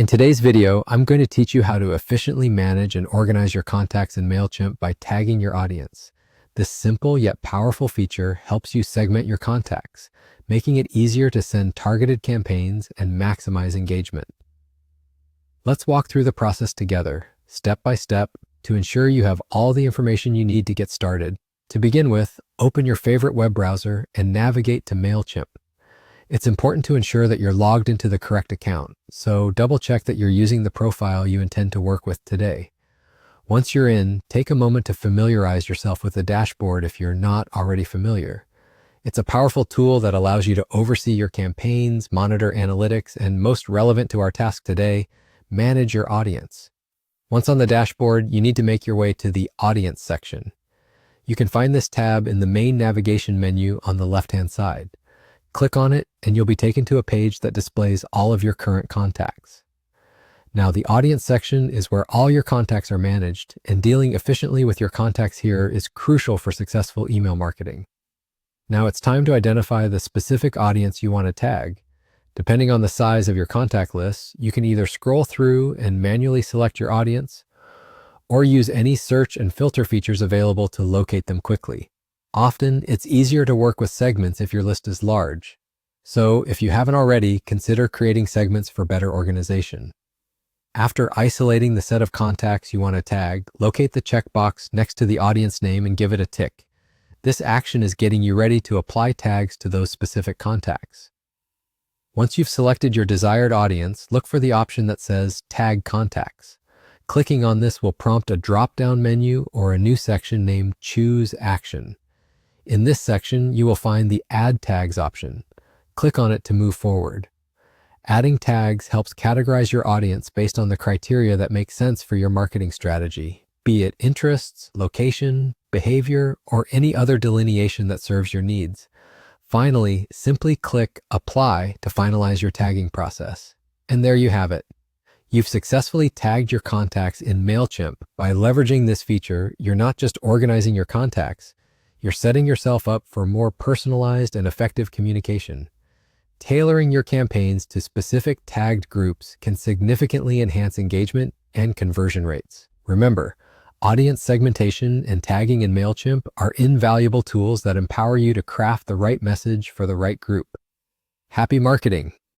In today's video, I'm going to teach you how to efficiently manage and organize your contacts in Mailchimp by tagging your audience. This simple yet powerful feature helps you segment your contacts, making it easier to send targeted campaigns and maximize engagement. Let's walk through the process together, step by step, to ensure you have all the information you need to get started. To begin with, open your favorite web browser and navigate to Mailchimp. It's important to ensure that you're logged into the correct account, so double check that you're using the profile you intend to work with today. Once you're in, take a moment to familiarize yourself with the dashboard if you're not already familiar. It's a powerful tool that allows you to oversee your campaigns, monitor analytics, and most relevant to our task today, manage your audience. Once on the dashboard, you need to make your way to the Audience section. You can find this tab in the main navigation menu on the left-hand side. Click on it, and you'll be taken to a page that displays all of your current contacts. Now, the Audience section is where all your contacts are managed, and dealing efficiently with your contacts here is crucial for successful email marketing. Now it's time to identify the specific audience you want to tag. Depending on the size of your contact list, you can either scroll through and manually select your audience, or use any search and filter features available to locate them quickly. Often, it's easier to work with segments if your list is large. So, if you haven't already, consider creating segments for better organization. After isolating the set of contacts you want to tag, locate the checkbox next to the audience name and give it a tick. This action is getting you ready to apply tags to those specific contacts. Once you've selected your desired audience, look for the option that says Tag Contacts. Clicking on this will prompt a drop-down menu or a new section named Choose Action. In this section, you will find the Add Tags option. Click on it to move forward. Adding tags helps categorize your audience based on the criteria that make sense for your marketing strategy, be it interests, location, behavior, or any other delineation that serves your needs. Finally, simply click Apply to finalize your tagging process. And there you have it. You've successfully tagged your contacts in Mailchimp. By leveraging this feature, you're not just organizing your contacts, you're setting yourself up for more personalized and effective communication. Tailoring your campaigns to specific tagged groups can significantly enhance engagement and conversion rates. Remember, audience segmentation and tagging in Mailchimp are invaluable tools that empower you to craft the right message for the right group. Happy marketing!